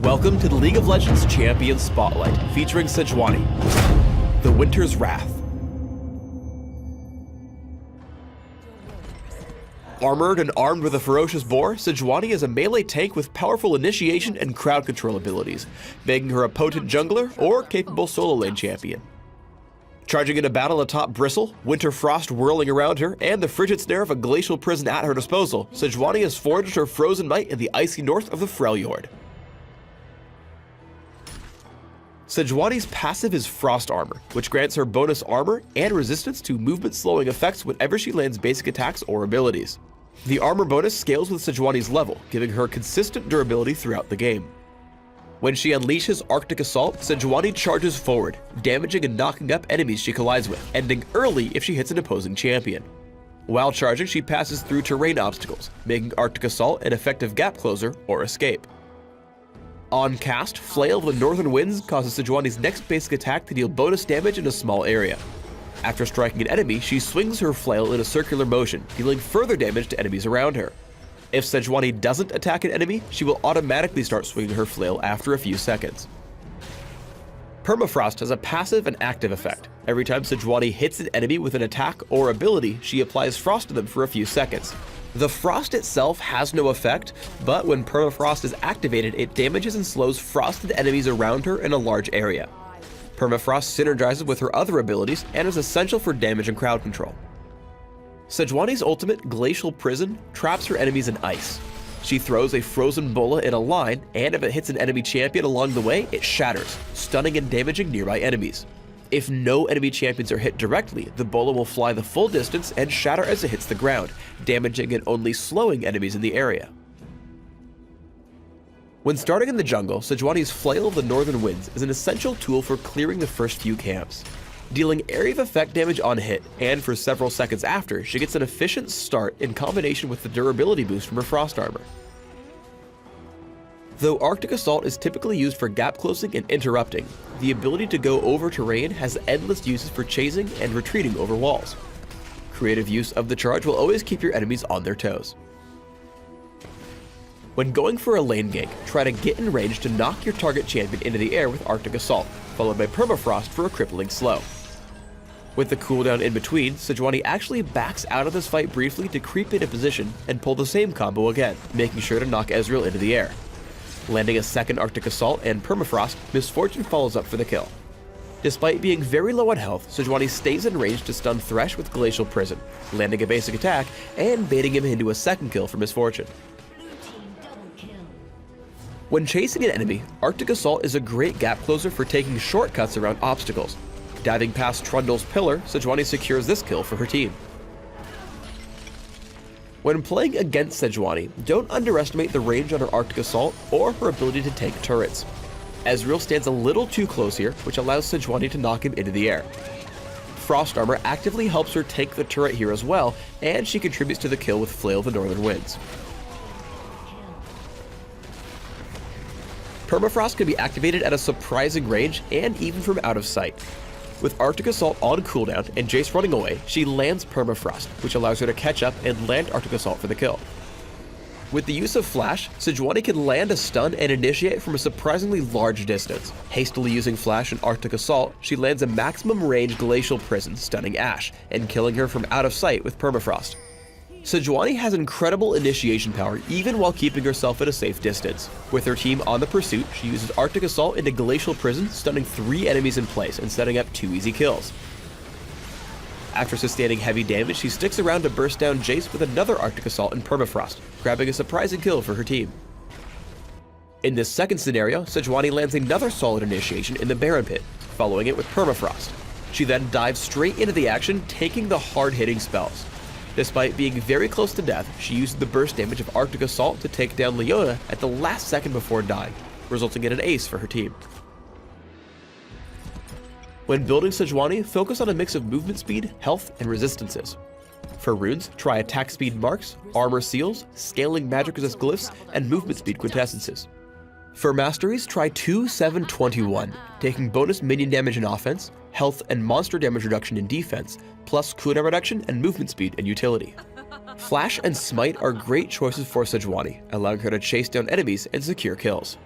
Welcome to the League of Legends Champion Spotlight, featuring Sejuani, the Winter's Wrath. Armored and armed with a ferocious boar, Sejuani is a melee tank with powerful initiation and crowd control abilities, making her a potent jungler or capable solo lane champion. Charging into battle atop Bristle, winter frost whirling around her, and the frigid snare of a glacial prison at her disposal, Sejuani has forged her frozen might in the icy north of the Freljord. Sejuani's passive is Frost Armor, which grants her bonus armor and resistance to movement-slowing effects whenever she lands basic attacks or abilities. The armor bonus scales with Sejuani's level, giving her consistent durability throughout the game. When she unleashes Arctic Assault, Sejuani charges forward, damaging and knocking up enemies she collides with, ending early if she hits an opposing champion. While charging, she passes through terrain obstacles, making Arctic Assault an effective gap closer or escape. On cast, Flail of the Northern Winds causes Sejuani's next basic attack to deal bonus damage in a small area. After striking an enemy, she swings her flail in a circular motion, dealing further damage to enemies around her. If Sejuani doesn't attack an enemy, she will automatically start swinging her flail after a few seconds. Permafrost has a passive and active effect. Every time Sejuani hits an enemy with an attack or ability, she applies frost to them for a few seconds. The frost itself has no effect, but when Permafrost is activated, it damages and slows frosted enemies around her in a large area. Permafrost synergizes with her other abilities and is essential for damage and crowd control. Sejuani's ultimate, Glacial Prison, traps her enemies in ice. She throws a frozen bola in a line, and if it hits an enemy champion along the way, it shatters, stunning and damaging nearby enemies. If no enemy champions are hit directly, the bola will fly the full distance and shatter as it hits the ground, damaging and only slowing enemies in the area. When starting in the jungle, Sejuani's Flail of the Northern Winds is an essential tool for clearing the first few camps. Dealing area of effect damage on hit, and for several seconds after, she gets an efficient start in combination with the durability boost from her Frost Armor. Though Arctic Assault is typically used for gap closing and interrupting, the ability to go over terrain has endless uses for chasing and retreating over walls. Creative use of the charge will always keep your enemies on their toes. When going for a lane gank, try to get in range to knock your target champion into the air with Arctic Assault, followed by Permafrost for a crippling slow. With the cooldown in between, Sejuani actually backs out of this fight briefly to creep into position and pull the same combo again, making sure to knock Ezreal into the air. Landing a second Arctic Assault and Permafrost, Misfortune follows up for the kill. Despite being very low on health, Sejuani stays in range to stun Thresh with Glacial Prison, landing a basic attack and baiting him into a second kill for Misfortune. When chasing an enemy, Arctic Assault is a great gap closer for taking shortcuts around obstacles. Diving past Trundle's pillar, Sejuani secures this kill for her team. When playing against Sejuani, don't underestimate the range on her Arctic Assault or her ability to tank turrets. Ezreal stands a little too close here, which allows Sejuani to knock him into the air. Frost Armor actively helps her tank the turret here as well, and she contributes to the kill with Flail of the Northern Winds. Permafrost can be activated at a surprising range and even from out of sight. With Arctic Assault on cooldown and Jace running away, she lands Permafrost, which allows her to catch up and land Arctic Assault for the kill. With the use of Flash, Sejuani can land a stun and initiate from a surprisingly large distance. Hastily using Flash and Arctic Assault, she lands a maximum range Glacial Prison, stunning Ashe, and killing her from out of sight with Permafrost. Sejuani has incredible initiation power even while keeping herself at a safe distance. With her team on the pursuit, she uses Arctic Assault into Glacial Prison, stunning 3 enemies in place and setting up 2 easy kills. After sustaining heavy damage, she sticks around to burst down Jace with another Arctic Assault and Permafrost, grabbing a surprising kill for her team. In this second scenario, Sejuani lands another solid initiation in the Baron Pit, following it with Permafrost. She then dives straight into the action, taking the hard-hitting spells. Despite being very close to death, she used the burst damage of Arctic Assault to take down Leona at the last second before dying, resulting in an ace for her team. When building Sejuani, focus on a mix of movement speed, health, and resistances. For runes, try attack speed marks, armor seals, scaling magic resist glyphs, and movement speed quintessences. For masteries, try 2-7-21, taking bonus minion damage in offense, health and monster damage reduction in defense, plus cooldown reduction and movement speed and utility. Flash and Smite are great choices for Sejuani, allowing her to chase down enemies and secure kills.